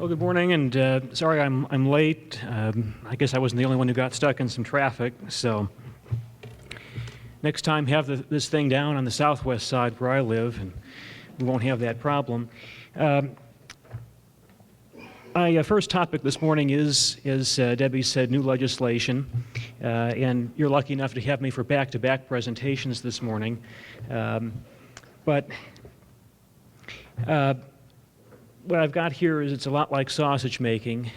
Well, good morning, and sorry I'm late. I guess I wasn't the only one who got stuck in some traffic, so next time have this thing down on the southwest side where I live, and we won't have that problem. My first topic this morning is, as Debbie said, new legislation, and you're lucky enough to have me for back-to-back presentations this morning. What I've got here is it's a lot like sausage making.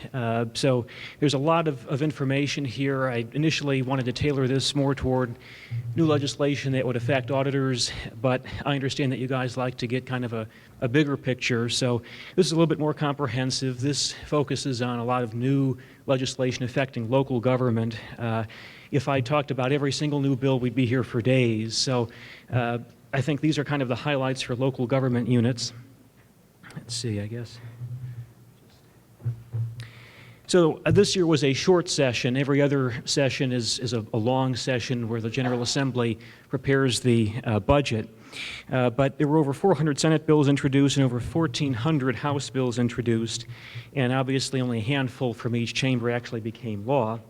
So there's a lot of information here. I initially wanted to tailor this more toward new legislation that would affect auditors, but I understand that you guys like to get kind of a bigger picture. So this is a little bit more comprehensive. This focuses on a lot of new legislation affecting local government. If I talked about every single new bill, we'd be here for days. So I think these are kind of the highlights for local government units. Let's see, I guess. So this year was a short session. Every other session is a long session where the General Assembly prepares the budget. But there were over 400 Senate bills introduced and over 1,400 House bills introduced. And obviously only a handful from each chamber actually became law.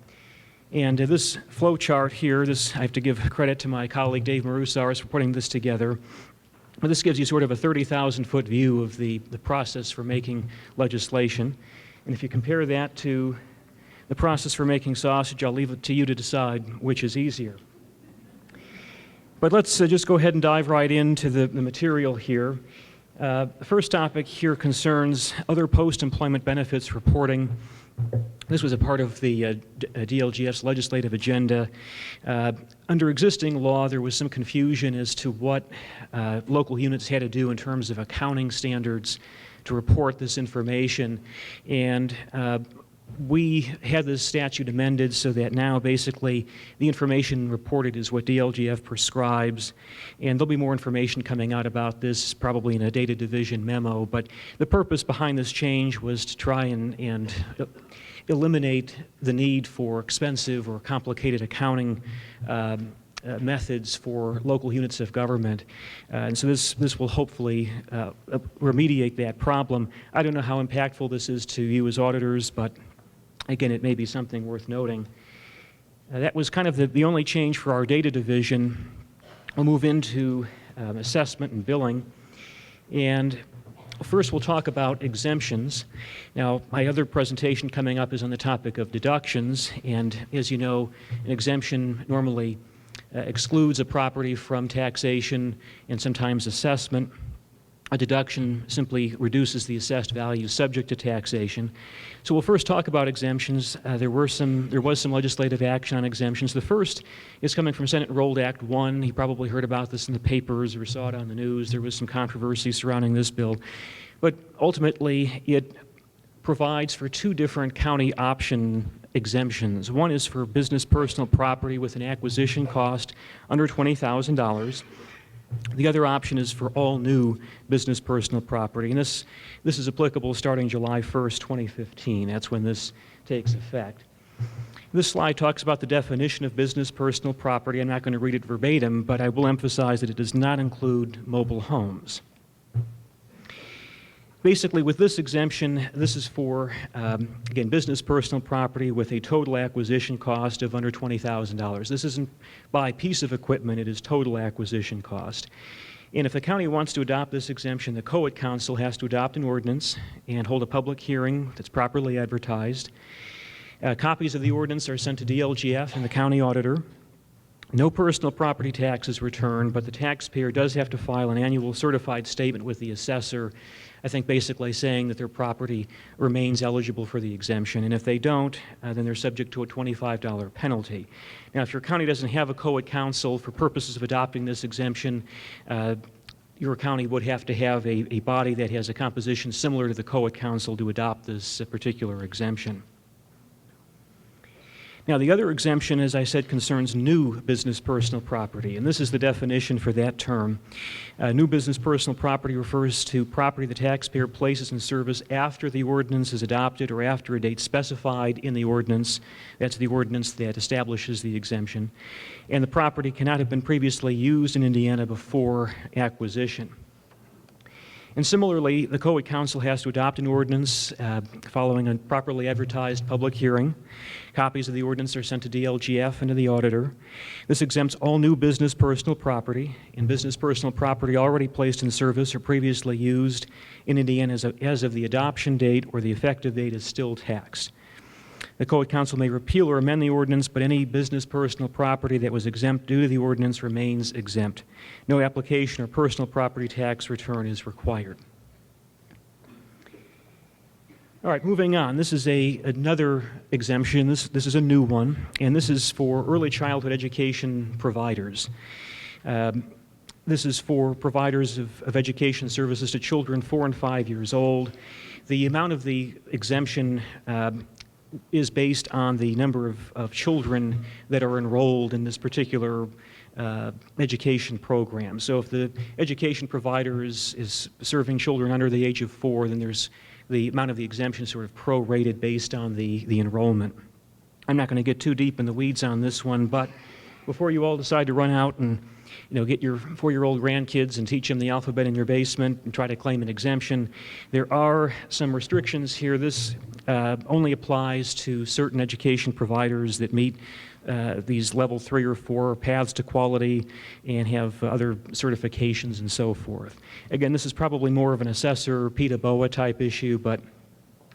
And this flow chart here, I have to give credit to my colleague Dave Marusaris for putting this together. But this gives you sort of a 30,000-foot view of the process for making legislation. And if you compare that to the process for making sausage, I'll leave it to you to decide which is easier. But let's just go ahead and dive right into the material here. The first topic here concerns other post-employment benefits reporting. This was a part of the DLGF's legislative agenda. Under existing law, there was some confusion as to what local units had to do in terms of accounting standards to report this information. And we had this statute amended so that now basically the information reported is what DLGF prescribes, and there'll be more information coming out about this probably in a data division memo. But the purpose behind this change was to try and eliminate the need for expensive or complicated accounting methods for local units of government. And so this will hopefully remediate that problem. I don't know how impactful this is to you as auditors, but again, it may be something worth noting. That was kind of the only change for our data division. We'll move into assessment and billing. And first, we'll talk about exemptions. Now, my other presentation coming up is on the topic of deductions. And as you know, an exemption normally excludes a property from taxation and sometimes assessment. A deduction simply reduces the assessed value subject to taxation. So we'll first talk about exemptions. There was some legislative action on exemptions. The first is coming from Senate Enrolled Act 1. You probably heard about this in the papers or saw it on the news. There was some controversy surrounding this bill. But ultimately, it provides for two different county option exemptions. One is for business personal property with an acquisition cost under $20,000. The other option is for all new business personal property, and this is applicable starting July 1st, 2015. That's when this takes effect. This slide talks about the definition of business personal property. I'm not going to read it verbatim, but I will emphasize that it does not include mobile homes. Basically, with this exemption, this is for, again, business personal property with a total acquisition cost of under $20,000. This isn't by piece of equipment, it is total acquisition cost. And if the county wants to adopt this exemption, the Co-ed Council has to adopt an ordinance and hold a public hearing that's properly advertised. Copies of the ordinance are sent to DLGF and the county auditor. No personal property tax is returned, but the taxpayer does have to file an annual certified statement with the assessor, I think basically saying that their property remains eligible for the exemption. And if they don't, then they're subject to a $25 penalty. Now, if your county doesn't have a Co-ed Council for purposes of adopting this exemption, your county would have to have a body that has a composition similar to the Co-ed Council to adopt this particular exemption. Now, the other exemption, as I said, concerns new business personal property, and this is the definition for that term. New business personal property refers to property the taxpayer places in service after the ordinance is adopted or after a date specified in the ordinance. That's the ordinance that establishes the exemption. And the property cannot have been previously used in Indiana before acquisition. And similarly, the COA Council has to adopt an ordinance following a properly advertised public hearing. Copies of the ordinance are sent to DLGF and to the auditor. This exempts all new business personal property and business personal property already placed in service or previously used in Indiana as of the adoption date or the effective date is still taxed. The COA Council may repeal or amend the ordinance, but any business personal property that was exempt due to the ordinance remains exempt. No application or personal property tax return is required. All right, moving on. This is another exemption. This is a new one, and this is for early childhood education providers. This is for providers of education services to children 4 and 5 years old. The amount of the exemption is based on the number of children that are enrolled in this particular education program. So if the education provider is serving children under the age of 4, then there's the amount of the exemption sort of prorated based on the enrollment. I'm not going to get too deep in the weeds on this one, but before you all decide to run out and get your 4-year-old grandkids and teach them the alphabet in your basement and try to claim an exemption, there are some restrictions here. This only applies to certain education providers that meet these level 3 or 4 paths to quality and have other certifications and so forth. Again, this is probably more of an assessor, PETA BOA type issue, but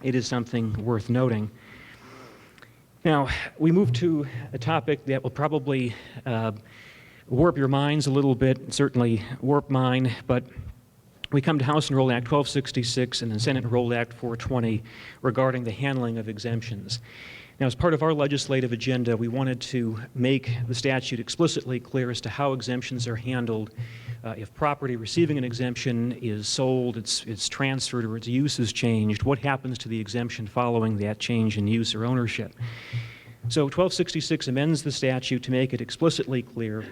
it is something worth noting. Now, we move to a topic that will probably warp your minds a little bit, certainly warp mine, but we come to House Enrolled Act 1266 and the Senate Enrolled Act 420 regarding the handling of exemptions. Now, as part of our legislative agenda, we wanted to make the statute explicitly clear as to how exemptions are handled. If property receiving an exemption is sold, it's transferred, or its use is changed, what happens to the exemption following that change in use or ownership? So 1266 amends the statute to make it explicitly clear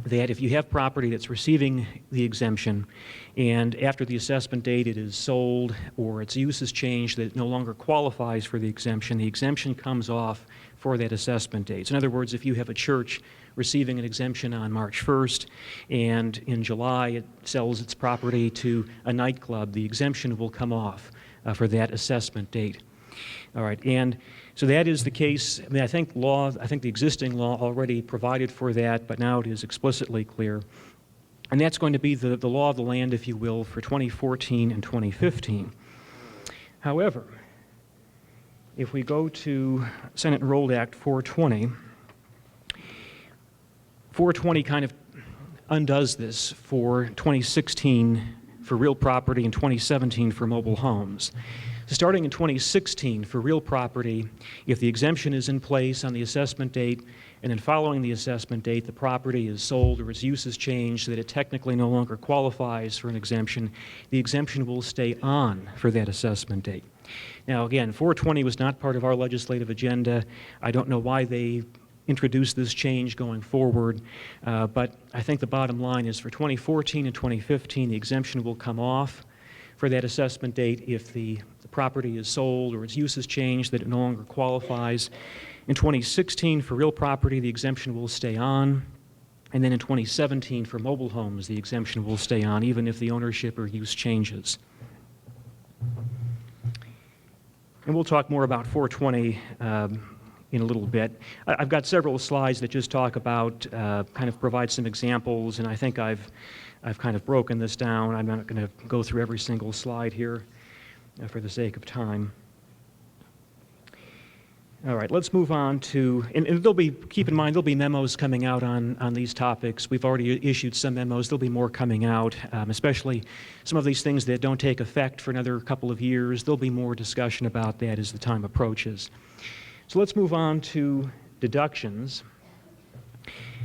that if you have property that's receiving the exemption and after the assessment date it is sold or its use is changed that it no longer qualifies for the exemption comes off for that assessment date. So in other words, if you have a church receiving an exemption on March 1st and in July it sells its property to a nightclub, the exemption will come off for that assessment date. All right, and so that is the case. I mean, I think the existing law already provided for that, but now it is explicitly clear. And that's going to be the law of the land, if you will, for 2014 and 2015. However, if we go to Senate Enrolled Act 420, 420 kind of undoes this for 2016 for real property and 2017 for mobile homes. Starting in 2016 for real property, if the exemption is in place on the assessment date and then following the assessment date the property is sold or its use is changed so that it technically no longer qualifies for an exemption, the exemption will stay on for that assessment date. Now again, 420 was not part of our legislative agenda. I don't know why they introduced this change going forward, but I think the bottom line is for 2014 and 2015 the exemption will come off for that assessment date if the property is sold or its use is changed that it no longer qualifies. In 2016 for real property the exemption will stay on, and then in 2017 for mobile homes the exemption will stay on even if the ownership or use changes. And we'll talk more about 420 in a little bit. I've got several slides that just talk about, kind of provide some examples, and I think I've kind of broken this down. I'm not going to go through every single slide here for the sake of time. All right, let's move on to, and there'll be, keep in mind, there'll be memos coming out on these topics. We've already issued some memos. There'll be more coming out, especially some of these things that don't take effect for another couple of years. There'll be more discussion about that as the time approaches. So let's move on to deductions.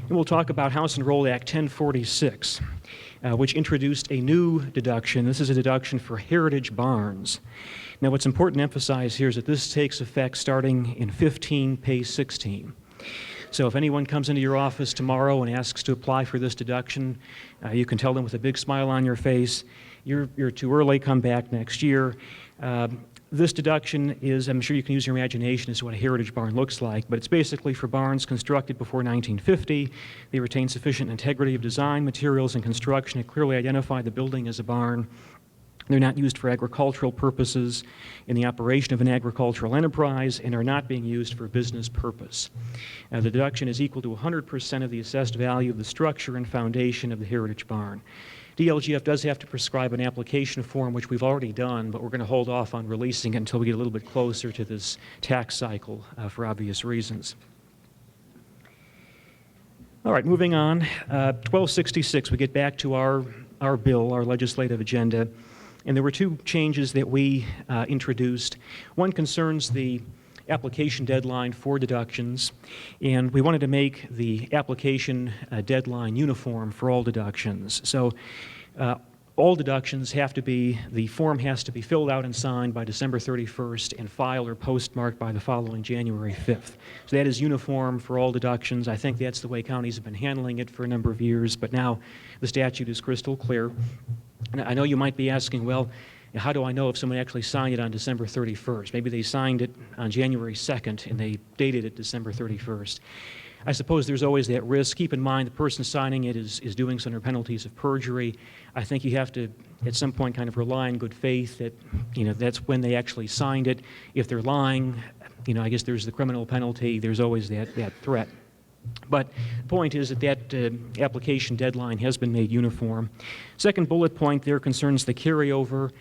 And we'll talk about House Enrolled Act 1046, which introduced a new deduction. This is a deduction for heritage barns. Now, what's important to emphasize here is that this takes effect starting in 15 Pay 16. So if anyone comes into your office tomorrow and asks to apply for this deduction, you can tell them with a big smile on your face, you're too early, come back next year. This deduction is, I'm sure you can use your imagination as to what a heritage barn looks like, but it's basically for barns constructed before 1950. They retain sufficient integrity of design, materials, and construction to clearly identify the building as a barn. They're not used for agricultural purposes in the operation of an agricultural enterprise and are not being used for business purpose. The deduction is equal to 100% of the assessed value of the structure and foundation of the heritage barn. DLGF does have to prescribe an application form, which we've already done, but we're going to hold off on releasing it until we get a little bit closer to this tax cycle for obvious reasons. All right, moving on. 1266, we get back to our bill, our legislative agenda, and there were two changes that we introduced. One concerns the application deadline for deductions, and we wanted to make the application deadline uniform for all deductions. So all deductions have to be, the form has to be filled out and signed by December 31st and filed or postmarked by the following January 5th. So that is uniform for all deductions. I think that's the way counties have been handling it for a number of years, but now the statute is crystal clear. And I know you might be asking, well, how do I know if someone actually signed it on December 31st? Maybe they signed it on January 2nd and they dated it December 31st. I suppose there's always that risk. Keep in mind the person signing it is doing so under penalties of perjury. I think you have to, at some point, kind of rely on good faith that, that's when they actually signed it. If they're lying, I guess there's the criminal penalty. There's always that threat. But the point is that application deadline has been made uniform. Second bullet point there concerns the carryover.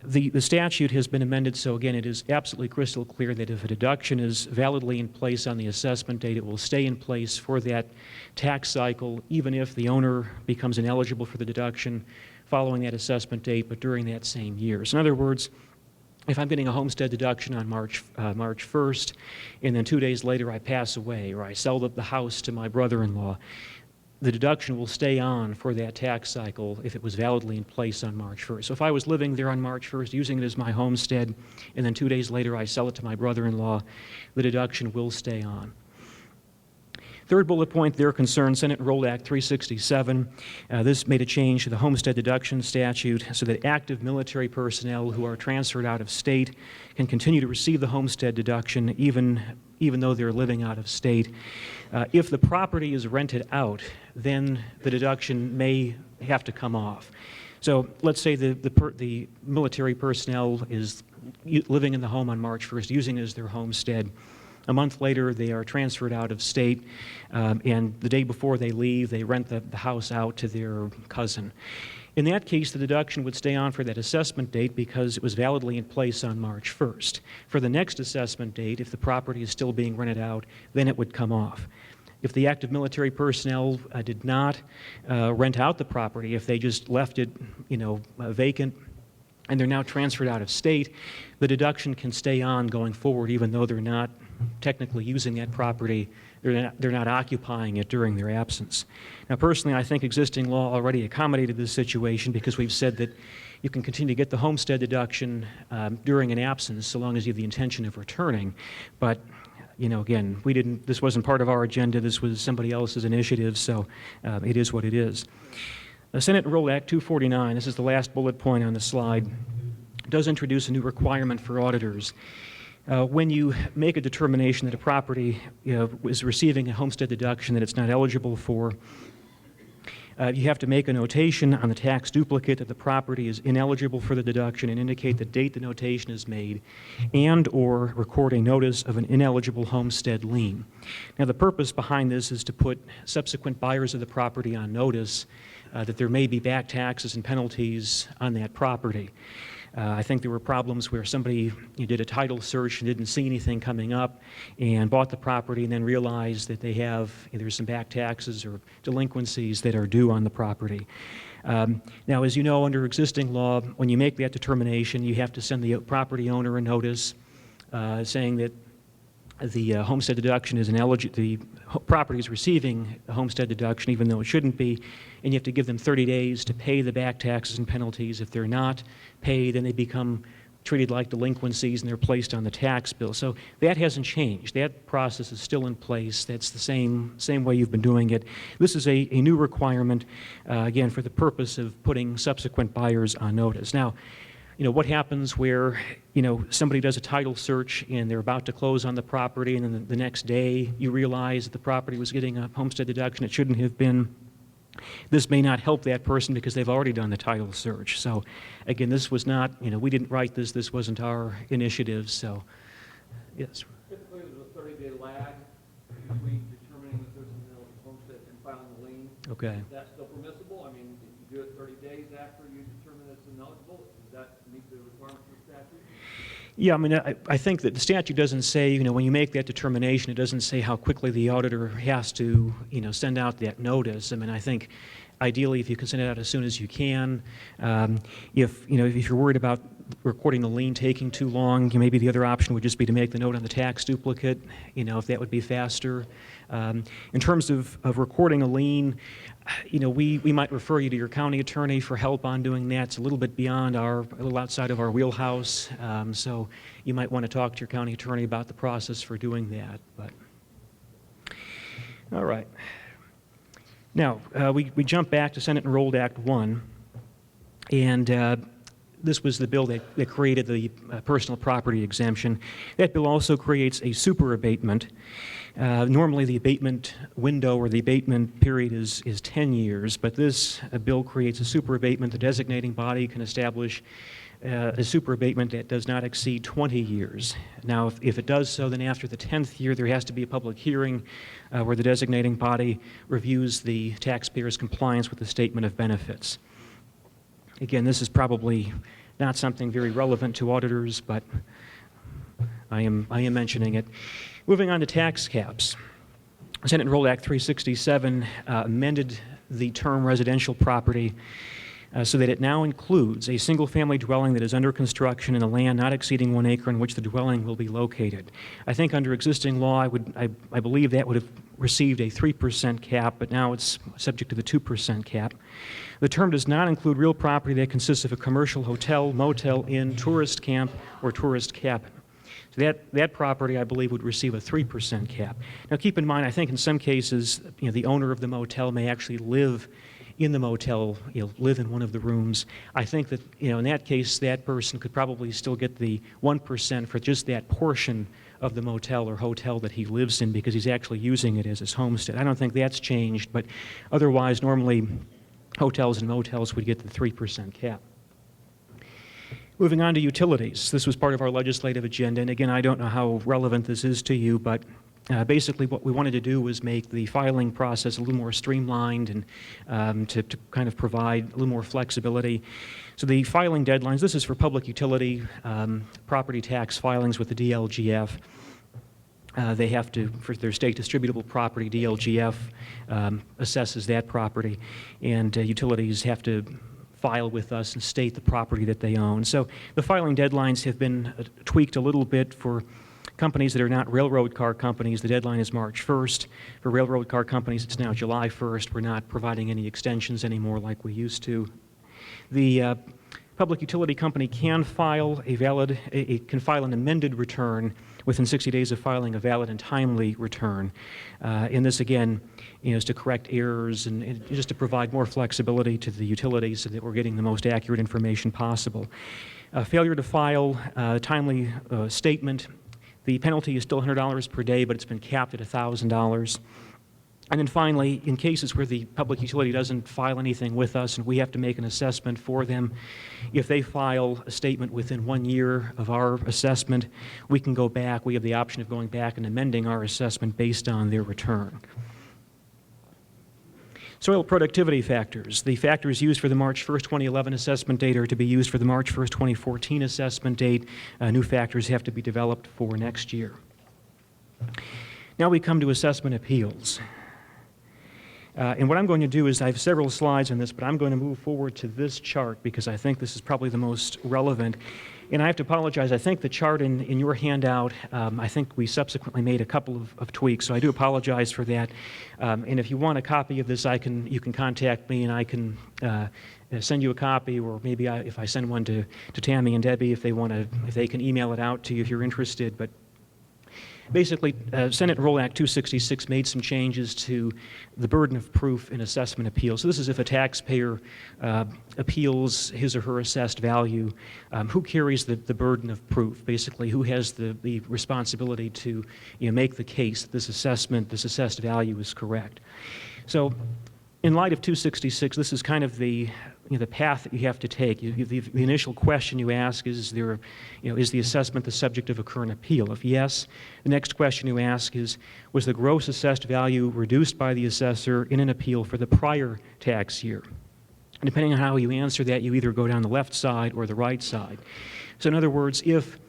The statute has been amended, so again, it is absolutely crystal clear that if a deduction is validly in place on the assessment date, it will stay in place for that tax cycle, even if the owner becomes ineligible for the deduction following that assessment date, but during that same year. So in other words, if I'm getting a homestead deduction on March 1st, and then 2 days later I pass away, or I sell the house to my brother-in-law, the deduction will stay on for that tax cycle if it was validly in place on March 1st. So if I was living there on March 1st, using it as my homestead, and then 2 days later I sell it to my brother-in-law, the deduction will stay on. Third bullet point there concerns Senate Enrolled Act 367. This made a change to the homestead deduction statute so that active military personnel who are transferred out of state can continue to receive the homestead deduction even though they're living out of state. If the property is rented out, then the deduction may have to come off. So let's say the military personnel is living in the home on March 1st, using it as their homestead. A month later, they are transferred out of state, and the day before they leave, they rent the house out to their cousin. In that case, the deduction would stay on for that assessment date because it was validly in place on March 1st. For the next assessment date, if the property is still being rented out, then it would come off. If the active military personnel did not rent out the property, if they just left it, vacant, and they're now transferred out of state, the deduction can stay on going forward even though they're not technically using that property, they're not occupying it during their absence. Now personally, I think existing law already accommodated this situation because we've said that you can continue to get the homestead deduction during an absence so long as you have the intention of returning. But again, this wasn't part of our agenda, this was somebody else's initiative, so it is what it is. The Senate Enrolled Act 249, this is the last bullet point on the slide, does introduce a new requirement for auditors. When you make a determination that a property is receiving a homestead deduction that it's not eligible for, you have to make a notation on the tax duplicate that the property is ineligible for the deduction and indicate the date the notation is made and or record a notice of an ineligible homestead lien. Now the purpose behind this is to put subsequent buyers of the property on notice that there may be back taxes and penalties on that property. I think there were problems where somebody did a title search and didn't see anything coming up and bought the property and then realized that there's some back taxes or delinquencies that are due on the property. Now, as you know, under existing law, when you make that determination, you have to send the property owner a notice saying that the homestead deduction is the property is receiving a homestead deduction even though it shouldn't be, and you have to give them 30 days to pay the back taxes and penalties. If they're not paid, then they become treated like delinquencies and they're placed on the tax bill. So that hasn't changed. That process is still in place. That's the same way you've been doing it. This is a new requirement, again, for the purpose of putting subsequent buyers on notice. Now, what happens where, somebody does a title search and they're about to close on the property and then the next day you realize that the property was getting a homestead deduction it shouldn't have been. This may not help that person because they've already done the title search. So again, this was not, we didn't write this. This wasn't our initiative. So, yes. Typically, there's a 30-day lag between determining that there's a homestead and filing the lien. Okay. Is that still permissible? I mean, if you do it 30 days after you determine it's ineligible, does that meet the requirements of the statute? Yeah, I mean, I think that the statute doesn't say, when you make that determination, it doesn't say how quickly the auditor has to, send out that notice. I mean, I think ideally if you can send it out as soon as you can. If you're worried about recording the lien taking too long, maybe the other option would just be to make the note on the tax duplicate, if that would be faster. In terms of recording a lien, we might refer you to your county attorney for help on doing that. It's a little bit beyond a little outside of our wheelhouse. So you might want to talk to your county attorney about the process for doing that. But all right. Now, we jump back to Senate Enrolled Act 1, and this was the bill that created the personal property exemption. That bill also creates a super abatement. Normally the abatement window or the abatement period is 10 years, but this bill creates a super abatement. The designating body can establish a super abatement that does not exceed 20 years. Now, if it does so, then after the 10th year, there has to be a public hearing where the designating body reviews the taxpayer's compliance with the statement of benefits. Again, this is probably not something very relevant to auditors, but I am mentioning it. Moving on to tax caps. Senate Enrolled Act 367 amended the term residential property so that it now includes a single-family dwelling that is under construction in a land not exceeding 1 acre in which the dwelling will be located. I think under existing law, I believe that would have received a 3% cap, but now it's subject to the 2% cap. The term does not include real property that consists of a commercial hotel, motel, inn, tourist camp, or tourist cabin. So that property, I believe, would receive a 3% cap. Now, keep in mind, I think in some cases, the owner of the motel may actually live in the motel, live in one of the rooms. I think that, in that case, that person could probably still get the 1% for just that portion of the motel or hotel that he lives in because he's actually using it as his homestead. I don't think that's changed, but otherwise, normally, hotels and motels would get the 3% cap. Moving on to utilities. This was part of our legislative agenda, and again, I don't know how relevant this is to you, but basically what we wanted to do was make the filing process a little more streamlined and to kind of provide a little more flexibility. So the filing deadlines, this is for public utility, property tax filings with the DLGF. They have to, for their state distributable property, DLGF assesses that property, and utilities have to file with us and state the property that they own. So the filing deadlines have been tweaked a little bit for companies that are not railroad car companies. The deadline is March 1st. For railroad car companies, it's now July 1st. We're not providing any extensions anymore like we used to. The public utility company can file can file an amended return within 60 days of filing a valid and timely return. And this, again, is to correct errors and just to provide more flexibility to the utilities so that we're getting the most accurate information possible. Failure to file a timely statement, the penalty is still $100 per day, but it's been capped at $1,000. And then finally, in cases where the public utility doesn't file anything with us and we have to make an assessment for them, if they file a statement within 1 year of our assessment, we can go back. We have the option of going back and amending our assessment based on their return. Soil productivity factors. The factors used for the March 1st, 2011 assessment date are to be used for the March 1st, 2014 assessment date. New factors have to be developed for next year. Now we come to assessment appeals. And what I'm going to do is I have several slides on this, but I'm going to move forward to this chart because I think this is probably the most relevant. And I have to apologize. I think the chart in your handout, I think we subsequently made a couple of tweaks, so I do apologize for that. And if you want a copy of this, you can contact me and I can send you a copy, or maybe if I send one to Tammy and Debbie, if they can email it out to you if you're interested. But basically, Senate Enrolled Act 266 made some changes to the burden of proof in assessment appeals. So this is if a taxpayer appeals his or her assessed value, who carries the burden of proof? Basically, who has the responsibility to make the case that this assessed value is correct? So in light of 266, this is kind of the the path that you have to take. The initial question you ask is is the assessment the subject of a current appeal? If yes, the next question you ask is, was the gross assessed value reduced by the assessor in an appeal for the prior tax year? And depending on how you answer that, you either go down the left side or the right side. So in other words, if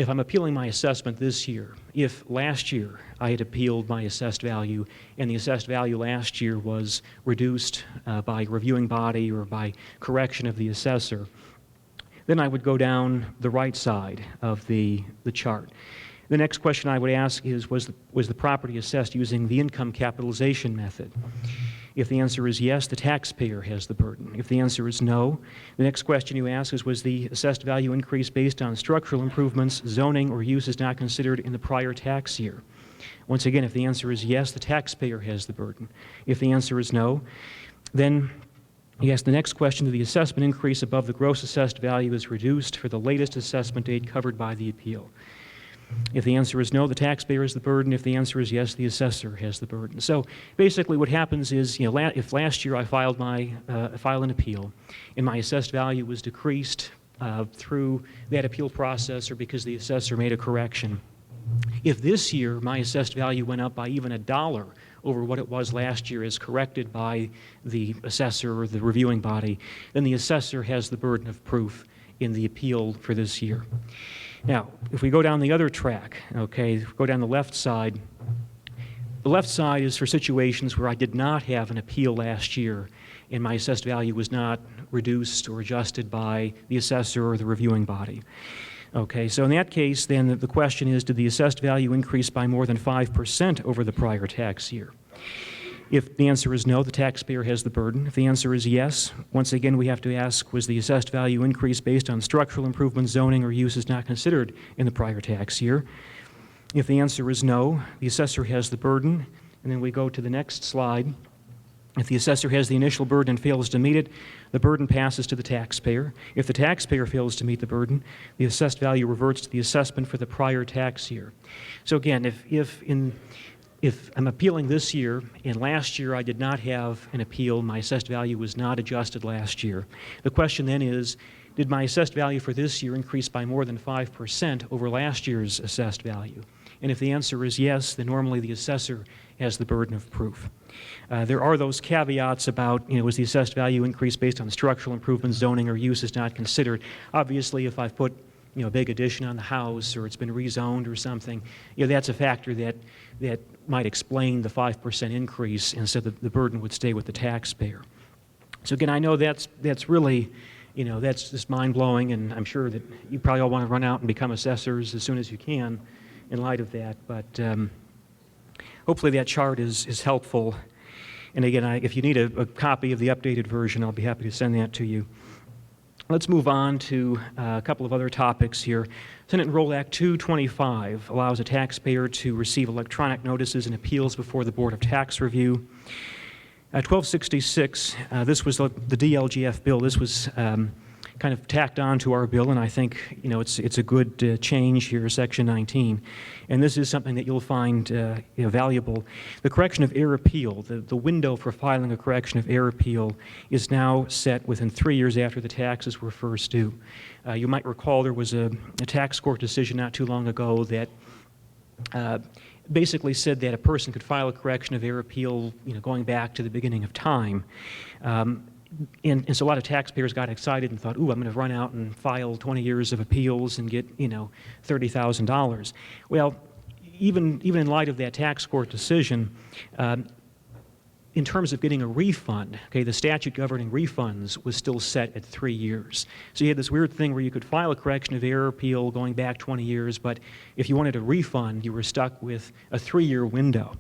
I'm appealing my assessment this year, if last year I had appealed my assessed value and the assessed value last year was reduced by reviewing body or by correction of the assessor, then I would go down the right side of the chart. The next question I would ask is, was the property assessed using the income capitalization method? If the answer is yes, the taxpayer has the burden. If the answer is no, the next question you ask is, was the assessed value increase based on structural improvements, zoning, or uses not considered in the prior tax year? Once again, if the answer is yes, the taxpayer has the burden. If the answer is no, then you ask the next question, do the assessment increase above the gross assessed value is reduced for the latest assessment date covered by the appeal? If the answer is no, the taxpayer has the burden. If the answer is yes, the assessor has the burden. So basically what happens is, if last year I filed an appeal and my assessed value was decreased through that appeal process or because the assessor made a correction, if this year my assessed value went up by even $1 over what it was last year as corrected by the assessor or the reviewing body, then the assessor has the burden of proof in the appeal for this year. Now, if we go down the other track, okay, go down the left side is for situations where I did not have an appeal last year and my assessed value was not reduced or adjusted by the assessor or the reviewing body. Okay, so in that case, then the question is, did the assessed value increase by more than 5% over the prior tax year? If the answer is no, the taxpayer has the burden. If the answer is yes, once again we have to ask, was the assessed value increase based on structural improvements, zoning, or uses not considered in the prior tax year? If the answer is no, the assessor has the burden. And then we go to the next slide. If the assessor has the initial burden and fails to meet it, the burden passes to the taxpayer. If the taxpayer fails to meet the burden, the assessed value reverts to the assessment for the prior tax year. So again, if I'm appealing this year, and last year I did not have an appeal, my assessed value was not adjusted last year, the question then is, did my assessed value for this year increase by more than 5% over last year's assessed value? And if the answer is yes, then normally the assessor has the burden of proof. There are those caveats about, was the assessed value increase based on structural improvements, zoning, or uses not considered? Obviously, if I've put a big addition on the house or it's been rezoned or something, that's a factor that might explain the 5% increase, and so the burden would stay with the taxpayer. So again, I know that's really, that's just mind-blowing, and I'm sure that you probably all want to run out and become assessors as soon as you can in light of that, but hopefully that chart is helpful. And again, if you need a copy of the updated version, I'll be happy to send that to you. Let's move on to a couple of other topics here. Senate Enroll Act 225 allows a taxpayer to receive electronic notices and appeals before the Board of Tax Review. 1266, this was the DLGF bill. This was kind of tacked on to our bill, and I think it's a good change here, Section 19. And this is something that you'll find valuable. The correction of error appeal, the window for filing a correction of error appeal is now set within 3 years after the taxes were first due. You might recall there was a tax court decision not too long ago that basically said that a person could file a correction of error appeal going back to the beginning of time. And so a lot of taxpayers got excited and thought, ooh, I'm going to run out and file 20 years of appeals and get, $30,000. Well, even in light of that tax court decision, in terms of getting a refund, okay, the statute governing refunds was still set at 3 years. So you had this weird thing where you could file a correction of error appeal going back 20 years, but if you wanted a refund, you were stuck with a 3-year window.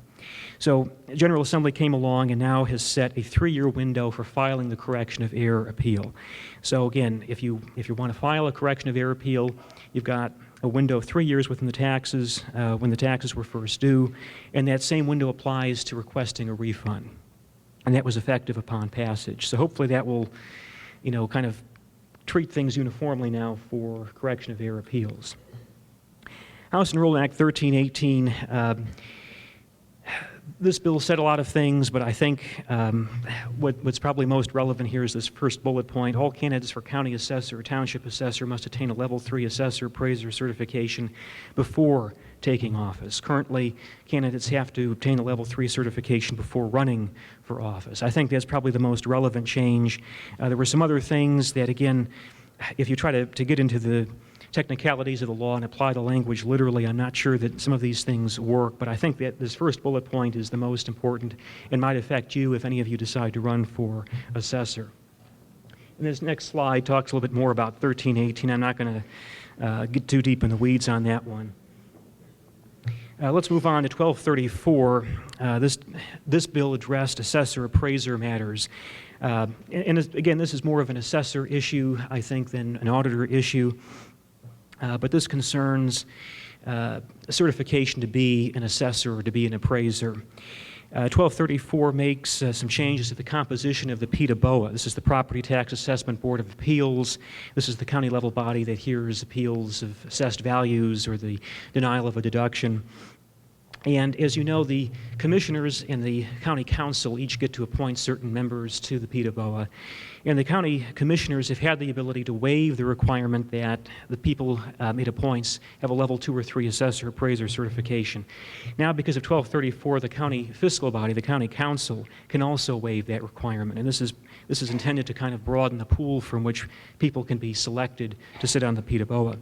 So General Assembly came along and now has set a 3-year window for filing the correction of error appeal. So again, if you want to file a correction of error appeal, you've got a window of 3 years within the taxes, when the taxes were first due, and that same window applies to requesting a refund. And that was effective upon passage. So hopefully that will, kind of treat things uniformly now for correction of error appeals. House Enrollment Act 1318, This bill said a lot of things, but I think what's probably most relevant here is this first bullet point. All candidates for county assessor or township assessor must attain a level 3 assessor appraiser certification before taking office. Currently, candidates have to obtain a level 3 certification before running for office. I think that's probably the most relevant change. There were some other things that, again, if you try to get into the technicalities of the law and apply the language literally, I'm not sure that some of these things work, but I think that this first bullet point is the most important and might affect you if any of you decide to run for assessor. And this next slide talks a little bit more about 1318. I'm not going to get too deep in the weeds on that one. Let's move on to 1234. This bill addressed assessor appraiser matters. Again, this is more of an assessor issue, I think, than an auditor issue. But this concerns a certification to be an assessor or to be an appraiser. 1234 makes some changes to the composition of the PTABOA. This is the Property Tax Assessment Board of Appeals. This is the county level body that hears appeals of assessed values or the denial of a deduction. And as you know, the commissioners and the county council each get to appoint certain members to the PTABOA. And the county commissioners have had the ability to waive the requirement that the people it appoints have a level 2 or 3 assessor appraiser certification. Now, because of 1234, the county fiscal body, the county council, can also waive that requirement. And this is intended to kind of broaden the pool from which people can be selected to sit on the PTABOA.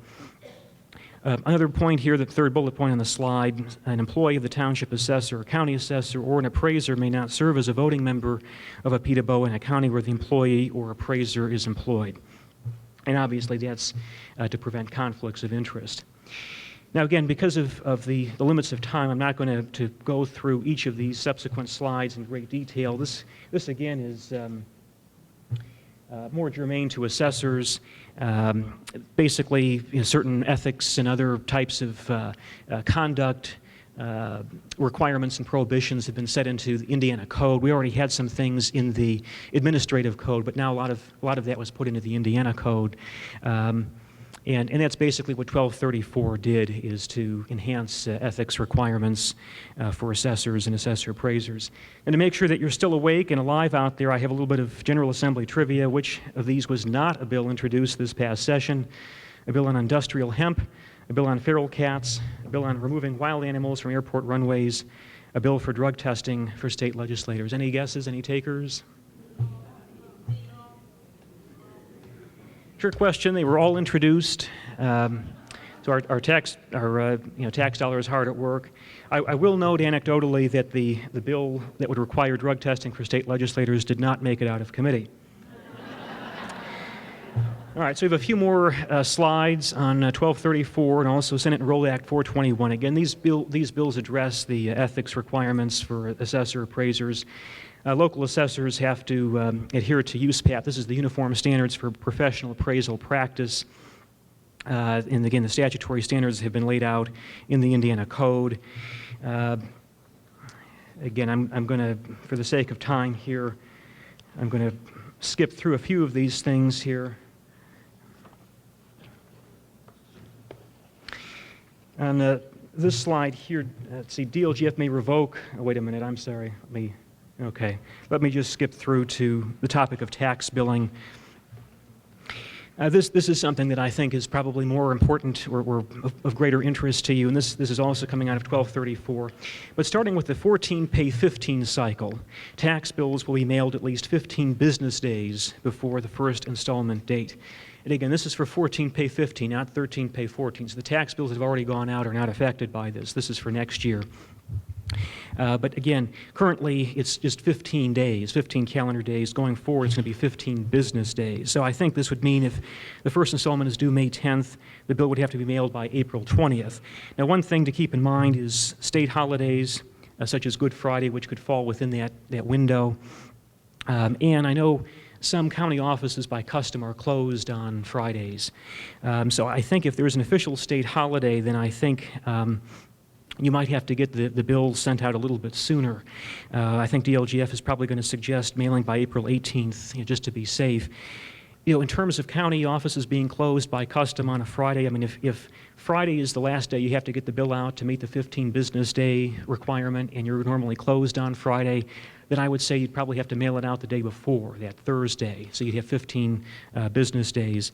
Another point here, the third bullet point on the slide, an employee of the township assessor, county assessor, or an appraiser may not serve as a voting member of a PTABOA in a county where the employee or appraiser is employed. And obviously that's to prevent conflicts of interest. Now again, because of the limits of time, I'm not going to go through each of these subsequent slides in great detail. This again is more germane to assessors. Basically, certain ethics and other types of conduct requirements and prohibitions have been set into the Indiana Code. We already had some things in the administrative code, but now a lot of that was put into the Indiana Code. And that's basically what 1234 did, is to enhance ethics requirements for assessors and assessor appraisers. And to make sure that you're still awake and alive out there, I have a little bit of General Assembly trivia. Which of these was not a bill introduced this past session? A bill on industrial hemp, a bill on feral cats, a bill on removing wild animals from airport runways, a bill for drug testing for state legislators. Any guesses, any takers? Trick question. They were all introduced. So our tax dollar is hard at work. I will note anecdotally that the bill that would require drug testing for state legislators did not make it out of committee. All right, so we have a few more slides on 1234 and also Senate Enrolled Act 421. Again, these bills address the ethics requirements for assessor appraisers. Local assessors have to adhere to USPAP. This is the Uniform Standards for Professional Appraisal Practice. And again, the statutory standards have been laid out in the Indiana Code. Again, I'm going to, for the sake of time here, I'm going to skip through a few of these things here. On this slide here, let's see, DLGF may revoke, oh, wait a minute, I'm sorry, let me just skip through to the topic of tax billing. This is something that I think is probably more important or of greater interest to you, and this is also coming out of 1234. But starting with the 14 pay 15 cycle, tax bills will be mailed at least 15 business days before the first installment date. And again, this is for 14 pay 15, not 13 pay 14. So the tax bills that have already gone out are not affected by this. This is for next year. But again, currently it's just 15 days, 15 calendar days. Going forward, it's going to be 15 business days. So I think this would mean if the first installment is due May 10th, the bill would have to be mailed by April 20th. Now, one thing to keep in mind is state holidays, such as Good Friday, which could fall within that window. And I know some county offices by custom are closed on Fridays. So I think if there's an official state holiday, then I think you might have to get the bills sent out a little bit sooner. I think DLGF is probably going to suggest mailing by April 18th, just to be safe. in terms of county offices being closed by custom on a Friday, I mean, if Friday is the last day you have to get the bill out to meet the 15 business day requirement and you're normally closed on Friday, then I would say you'd probably have to mail it out the day before, that Thursday. So you'd have 15 business days.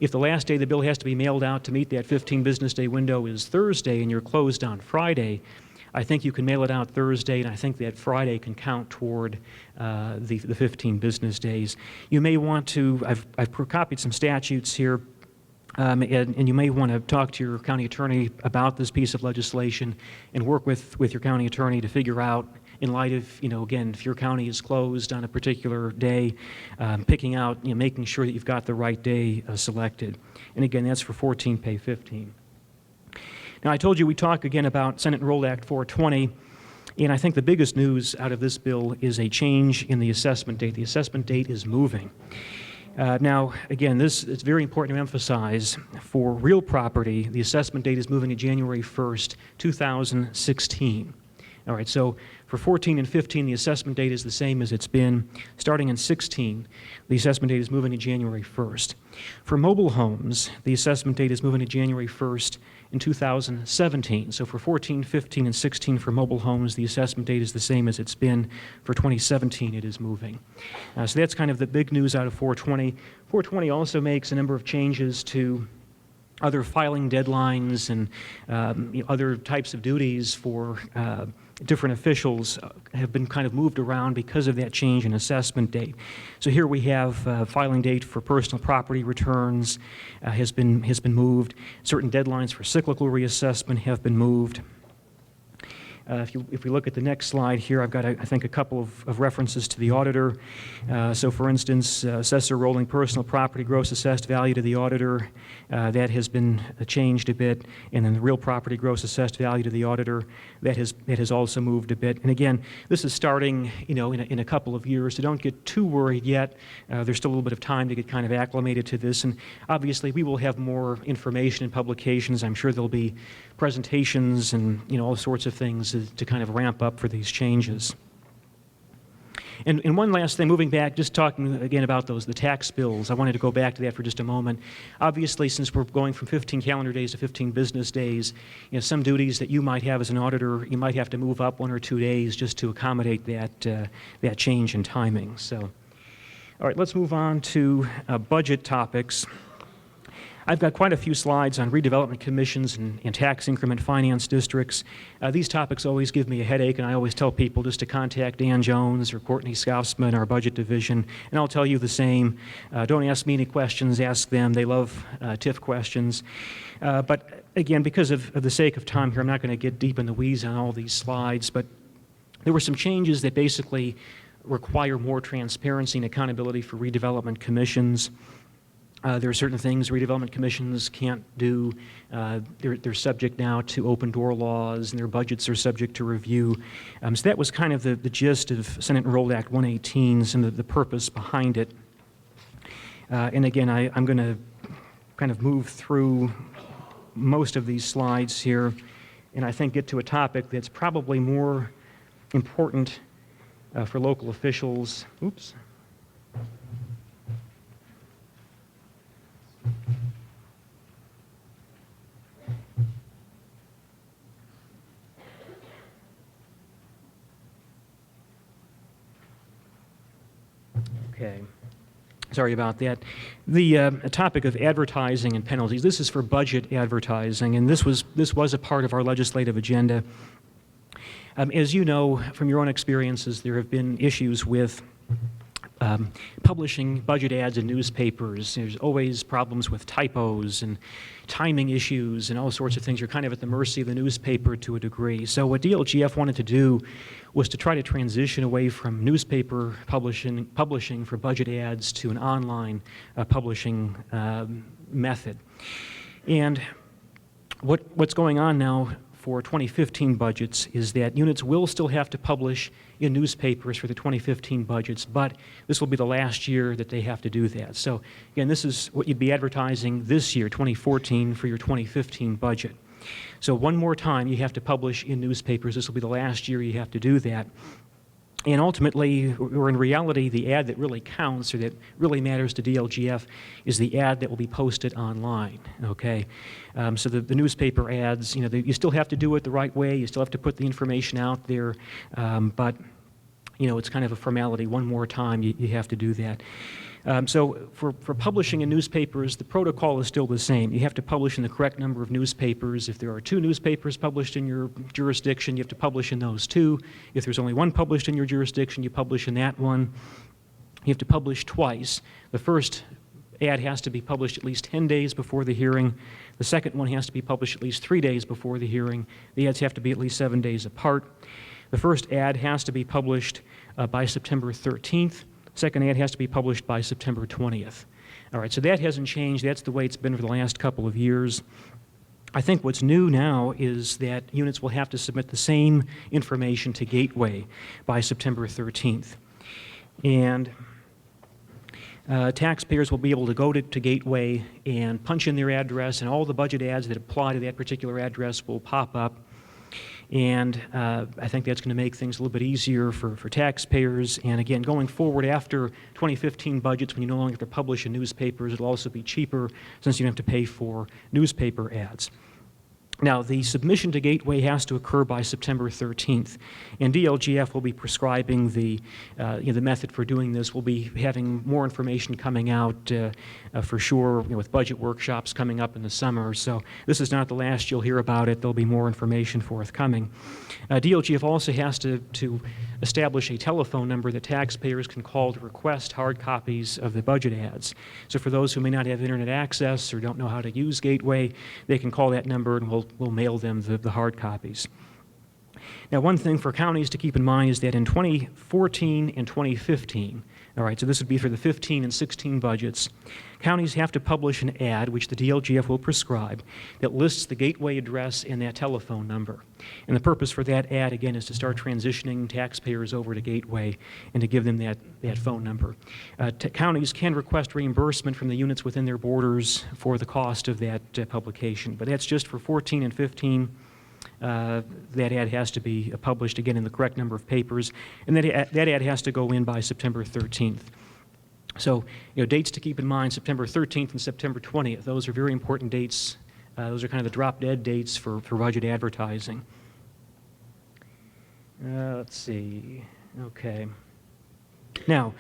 If the last day the bill has to be mailed out to meet that 15 business day window is Thursday and you're closed on Friday, I think you can mail it out Thursday, and I think that Friday can count toward the 15 business days. You may want to, I've copied some statutes here, and you may want to talk to your county attorney about this piece of legislation and work with your county attorney to figure out, in light of, again, if your county is closed on a particular day, picking out, making sure that you've got the right day selected. And again, that's for 14 pay 15. Now, I told you we'd talk again about Senate Enrolled Act 420, and I think the biggest news out of this bill is a change in the assessment date. The assessment date is moving. Now, again, it's very important to emphasize, for real property, the assessment date is moving to January 1st, 2016. All right, so for 14 and 15, the assessment date is the same as it's been. Starting in 16, the assessment date is moving to January 1st. For mobile homes, the assessment date is moving to January 1st in 2017. So for 14, 15, and 16 for mobile homes, the assessment date is the same as it's been. For 2017, it is moving. So that's kind of the big news out of 420. 420 also makes a number of changes to other filing deadlines and other types of duties for different officials have been kind of moved around because of that change in assessment date. So here we have filing date for personal property returns has been moved. Certain deadlines for cyclical reassessment have been moved. If we look at the next slide here, I've got, I think, a couple of references to the auditor. So, for instance, assessor rolling personal property gross assessed value to the auditor, that has been changed a bit, and then the real property gross assessed value to the auditor, that has also moved a bit. And again, this is starting, in a couple of years, so don't get too worried yet. There's still a little bit of time to get kind of acclimated to this, and obviously we will have more information in publications. I'm sure there'll be presentations and all sorts of things to kind of ramp up for these changes. And one last thing, moving back, just talking again about the tax bills. I wanted to go back to that for just a moment. Obviously, since we're going from 15 calendar days to 15 business days, some duties that you might have as an auditor, you might have to move up 1 or 2 days just to accommodate that change in timing. So, all right, let's move on to budget topics. I've got quite a few slides on redevelopment commissions and tax increment finance districts. These topics always give me a headache, and I always tell people just to contact Dan Jones or Courtney Scousman, our budget division, and I'll tell you the same. Don't ask me any questions, ask them. They love TIF questions. But again, because of the sake of time here, I'm not going to get deep in the weeds on all these slides, but there were some changes that basically require more transparency and accountability for redevelopment commissions. There are certain things redevelopment commissions can't do. They're subject now to open door laws, and their budgets are subject to review. So that was kind of the gist of Senate Enrolled Act 118 and the purpose behind it. And again, I'm going to kind of move through most of these slides here, and I think get to a topic that's probably more important for local officials. Oops. Okay. Sorry about that. The topic of advertising and penalties. This is for budget advertising, and this was a part of our legislative agenda. As you know from your own experiences, there have been issues with publishing budget ads in newspapers. There's always problems with typos and timing issues and all sorts of things. You're kind of at the mercy of the newspaper to a degree. So what DLGF wanted to do was to try to transition away from newspaper publishing for budget ads to an online publishing method. And what's going on now for 2015 budgets is that units will still have to publish in newspapers for the 2015 budgets, but this will be the last year that they have to do that. So again, this is what you'd be advertising this year, 2014, for your 2015 budget. So one more time, you have to publish in newspapers. This will be the last year you have to do that. And ultimately, or in reality, the ad that really counts or that really matters to DLGF is the ad that will be posted online, okay? So the newspaper ads, you still have to do it the right way. You still have to put the information out there, but, it's kind of a formality. One more time, you have to do that. So for publishing in newspapers, the protocol is still the same. You have to publish in the correct number of newspapers. If there are 2 newspapers published in your jurisdiction, you have to publish in those 2. If there's only 1 published in your jurisdiction, you publish in that one. You have to publish twice. The first ad has to be published at least 10 days before the hearing. The second one has to be published at least 3 days before the hearing. The ads have to be at least 7 days apart. The first ad has to be published by September 13th. Second ad has to be published by September 20th. All right, so that hasn't changed. That's the way it's been for the last couple of years. I think what's new now is that units will have to submit the same information to Gateway by September 13th. And taxpayers will be able to go to Gateway and punch in their address, and all the budget ads that apply to that particular address will pop up. And I think that's going to make things a little bit easier for taxpayers. And again, going forward after 2015 budgets, when you no longer have to publish in newspapers, it'll also be cheaper since you don't have to pay for newspaper ads. Now, the submission to Gateway has to occur by September 13th, and DLGF will be prescribing the method for doing this. We'll be having more information coming out for sure, with budget workshops coming up in the summer. So this is not the last you'll hear about it. There'll be more information forthcoming. DLGF also has to establish a telephone number that taxpayers can call to request hard copies of the budget ads. So for those who may not have internet access or don't know how to use Gateway, they can call that number and we'll mail them the hard copies. Now, one thing for counties to keep in mind is that in 2014 and 2015, all right, so this would be for the 15 and 16 budgets, counties have to publish an ad, which the DLGF will prescribe, that lists the Gateway address and that telephone number. And the purpose for that ad, again, is to start transitioning taxpayers over to Gateway and to give them that phone number. Counties can request reimbursement from the units within their borders for the cost of that publication, but that's just for 14 and 15. That ad has to be published, again, in the correct number of papers, and that ad has to go in by September 13th. So, dates to keep in mind, September 13th and September 20th. Those are very important dates. Those are kind of the drop-dead dates for budget advertising. Let's see. Okay. Now,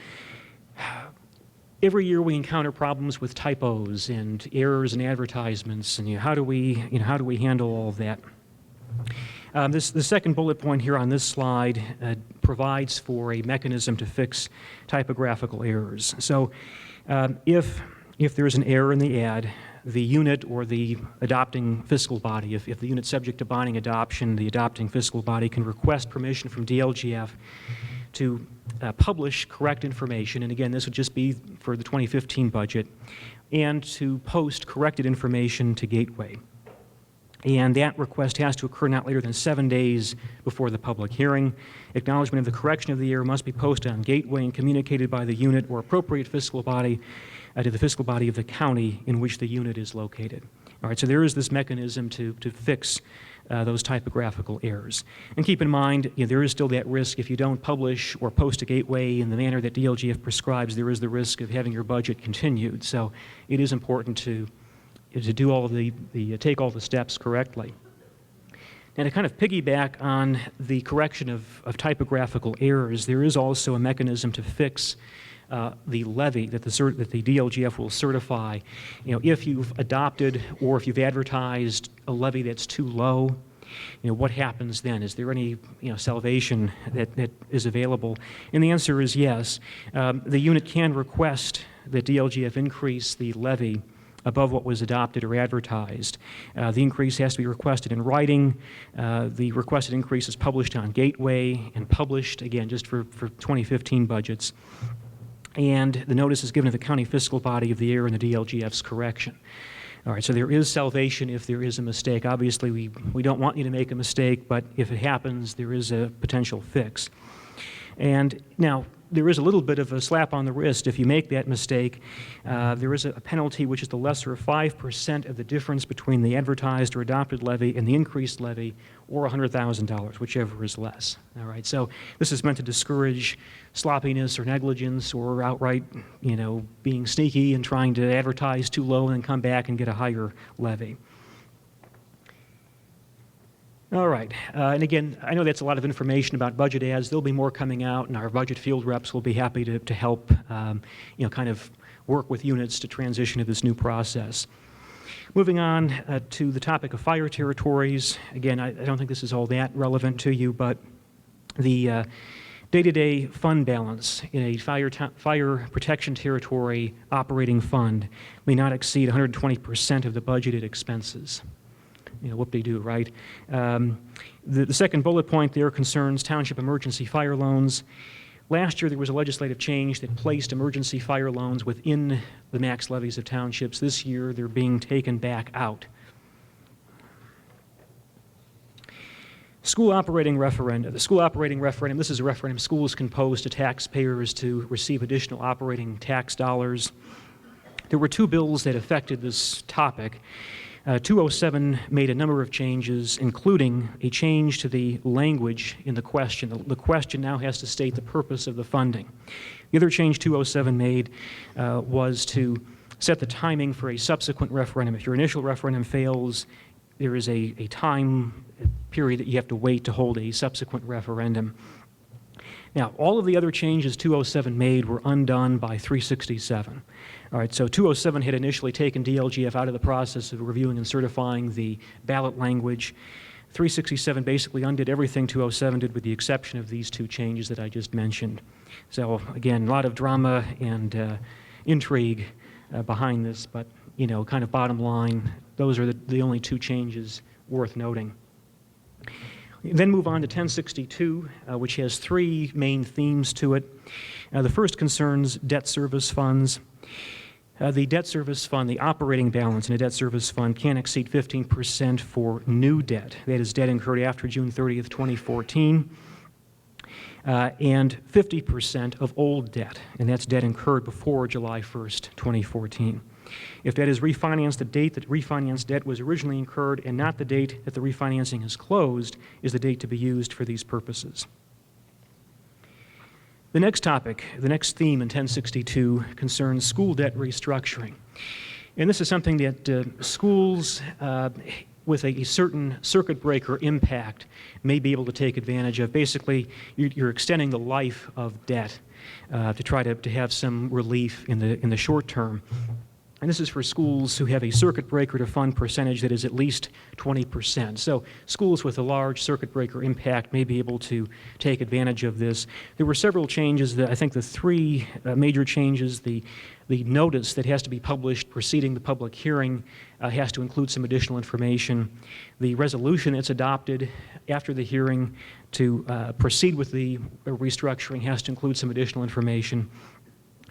every year we encounter problems with typos and errors in advertisements, and how do we handle all of that? The second bullet point here on this slide provides for a mechanism to fix typographical errors. So if there's an error in the ad, the unit or the adopting fiscal body, if the unit's subject to binding adoption, the adopting fiscal body can request permission from DLGF to publish correct information, and again, this would just be for the 2015 budget, and to post corrected information to Gateway. And that request has to occur not later than 7 days before the public hearing. Acknowledgement of the correction of the error must be posted on Gateway and communicated by the unit or appropriate fiscal body to the fiscal body of the county in which the unit is located. All right, so there is this mechanism to fix those typographical errors. And keep in mind, there is still that risk if you don't publish or post a Gateway in the manner that DLGF prescribes, there is the risk of having your budget continued. So it is important to do all of take all the steps correctly. And to kind of piggyback on the correction of typographical errors, there is also a mechanism to fix the levy that the DLGF will certify. If you've adopted or if you've advertised a levy that's too low, what happens then? Is there any salvation that is available? And the answer is yes. The unit can request that DLGF increase the levy above what was adopted or advertised. The increase has to be requested in writing. The requested increase is published on Gateway and published, again, just for 2015 budgets. And the notice is given to the county fiscal body of the error in the DLGF's correction. All right, so there is salvation if there is a mistake. Obviously, we don't want you to make a mistake, but if it happens, there is a potential fix. And now, there is a little bit of a slap on the wrist if you make that mistake. There is a penalty which is the lesser of 5% of the difference between the advertised or adopted levy and the increased levy, or $100,000, whichever is less. All right, so this is meant to discourage sloppiness or negligence or outright, being sneaky and trying to advertise too low and then come back and get a higher levy. All right, and again, I know that's a lot of information about budget ads. There'll be more coming out, and our budget field reps will be happy to help, kind of work with units to transition to this new process. Moving on to the topic of fire territories. Again, I don't think this is all that relevant to you, but the day-to-day fund balance in a fire protection territory operating fund may not exceed 120% of the budgeted expenses. Whoop-de-doo, right? The second bullet point there concerns township emergency fire loans. Last year, there was a legislative change that placed emergency fire loans within the max levies of townships. This year, they're being taken back out. School operating referendum. The school operating referendum, this is a referendum schools can pose to taxpayers to receive additional operating tax dollars. There were two bills that affected this topic. 207 made a number of changes, including a change to the language in the question. The question now has to state the purpose of the funding. The other change 207 made was to set the timing for a subsequent referendum. If your initial referendum fails, there is a time period that you have to wait to hold a subsequent referendum. Now, all of the other changes 207 made were undone by 367. All right, so 207 had initially taken DLGF out of the process of reviewing and certifying the ballot language. 367 basically undid everything 207 did with the exception of these two changes that I just mentioned. So again, a lot of drama and intrigue behind this, but kind of bottom line, those are the only two changes worth noting. Then move on to 1062, which has three main themes to it. The first concerns debt service funds. The debt service fund, the operating balance in a debt service fund can't exceed 15% for new debt. That is debt incurred after June 30th, 2014, and 50% of old debt, and that's debt incurred before July 1st, 2014. If debt is refinanced, the date that refinanced debt was originally incurred and not the date that the refinancing is closed is the date to be used for these purposes. The next topic, the next theme in 1062 concerns school debt restructuring. And this is something that schools with a certain circuit breaker impact may be able to take advantage of. Basically, you're extending the life of debt to try to have some relief in the short term. And this is for schools who have a circuit breaker to fund percentage that is at least 20%. So schools with a large circuit breaker impact may be able to take advantage of this. There were several changes. I think the three major changes, the notice that has to be published preceding the public hearing has to include some additional information. The resolution that's adopted after the hearing to proceed with the restructuring has to include some additional information.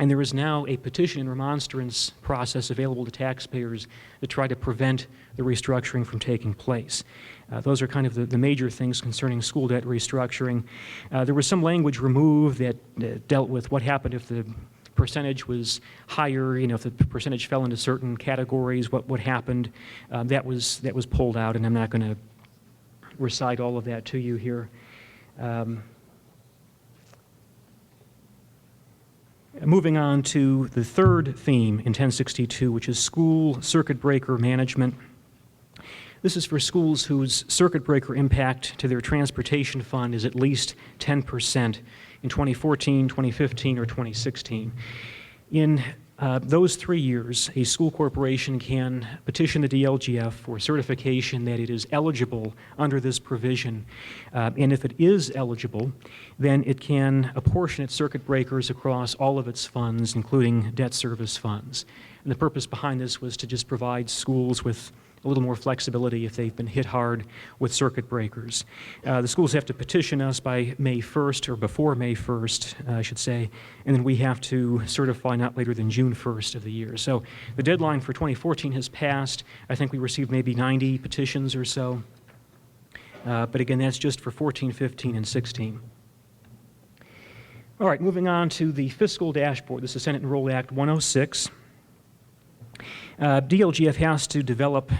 And there is now a petition and remonstrance process available to taxpayers to try to prevent the restructuring from taking place. Those are kind of the major things concerning school debt restructuring. There was some language removed that dealt with what happened if the percentage was higher, if the percentage fell into certain categories, what happened. That was pulled out, and I'm not going to recite all of that to you here. Moving on to the third theme in 1062, which is school circuit breaker management. This is for schools whose circuit breaker impact to their transportation fund is at least 10% in 2014, 2015, or 2016. In those 3 years, a school corporation can petition the DLGF for certification that it is eligible under this provision. And if it is eligible, then it can apportion its circuit breakers across all of its funds, including debt service funds. And the purpose behind this was to just provide schools with a little more flexibility if they've been hit hard with circuit breakers. The schools have to petition us by May 1st, or before May 1st, I should say, and then we have to certify not later than June 1st of the year. So the deadline for 2014 has passed. I think we received maybe 90 petitions or so. But again, that's just for 14, 15, and 16. All right, moving on to the fiscal dashboard. This is Senate Enrolled Act 106. DLGF has to develop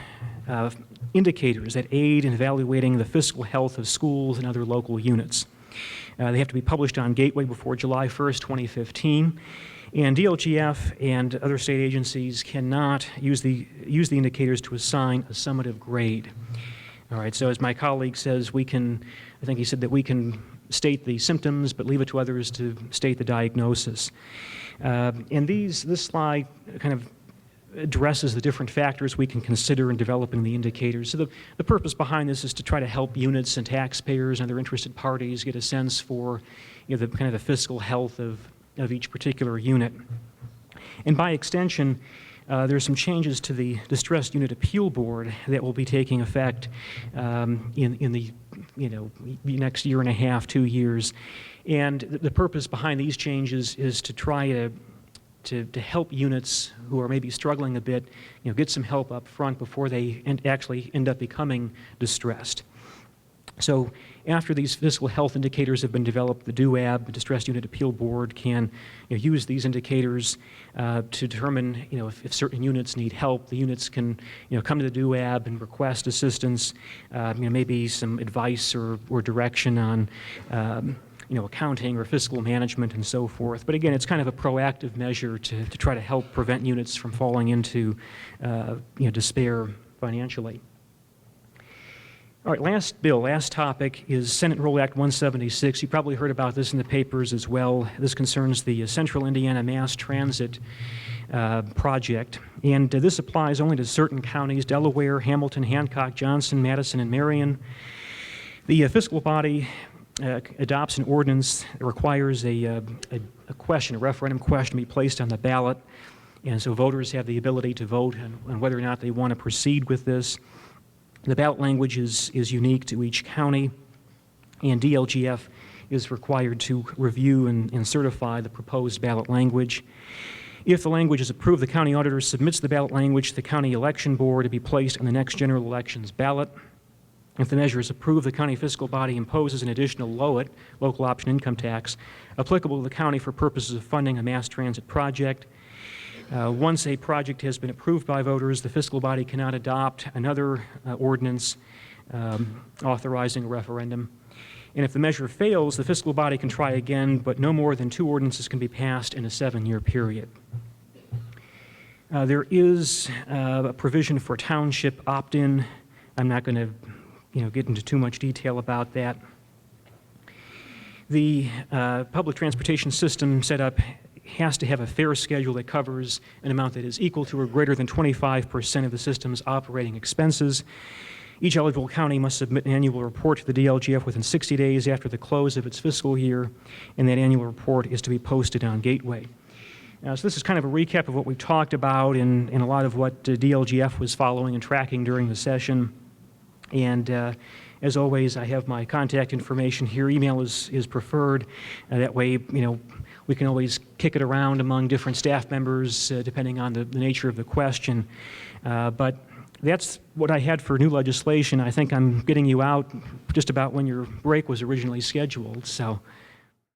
indicators that aid in evaluating the fiscal health of schools and other local units. They have to be published on Gateway before July 1st, 2015. And DLGF and other state agencies cannot use the indicators to assign a summative grade. All right, so as my colleague says, I think he said that we can state the symptoms, but leave it to others to state the diagnosis. And this slide kind of addresses the different factors we can consider in developing the indicators. So the purpose behind this is to try to help units and taxpayers and other interested parties get a sense for the kind of the fiscal health of each particular unit. And by extension, there's some changes to the Distressed Unit Appeal Board that will be taking effect in the next year and a half, 2 years. And the purpose behind these changes is to try to help units who are maybe struggling a bit, get some help up front before they actually end up becoming distressed. So after these fiscal health indicators have been developed, the DUAB, the Distressed Unit Appeal Board, can use these indicators to determine if certain units need help. The units can come to the DUAB and request assistance, maybe some advice or direction on accounting or fiscal management and so forth. But again, it's kind of a proactive measure to try to help prevent units from falling into despair financially. All right, last topic is Senate Enrolled Act 176. You probably heard about this in the papers as well. This concerns the Central Indiana Mass Transit project. And this applies only to certain counties: Delaware, Hamilton, Hancock, Johnson, Madison, and Marion. The fiscal body adopts an ordinance that requires a referendum question to be placed on the ballot. And so voters have the ability to vote on whether or not they want to proceed with this. The ballot language is unique to each county, and DLGF is required to review and certify the proposed ballot language. If the language is approved, the county auditor submits the ballot language to the county election board to be placed on the next general elections ballot. If the measure is approved, the county fiscal body imposes an additional LOIT, local option income tax, applicable to the county for purposes of funding a mass transit project. Once a project has been approved by voters, the fiscal body cannot adopt another ordinance authorizing a referendum. And if the measure fails, the fiscal body can try again, but no more than 2 ordinances can be passed in a 7-year period. There is a provision for township opt-in. I'm not going to get into too much detail about that. The public transportation system setup has to have a fare schedule that covers an amount that is equal to or greater than 25% of the system's operating expenses. Each eligible county must submit an annual report to the DLGF within 60 days after the close of its fiscal year, and that annual report is to be posted on Gateway. So this is kind of a recap of what we've talked about and a lot of what DLGF was following and tracking during the session. And as always, I have my contact information here. Email is preferred. That way, we can always kick it around among different staff members depending on the nature of the question. But that's what I had for new legislation. I think I'm getting you out just about when your break was originally scheduled. So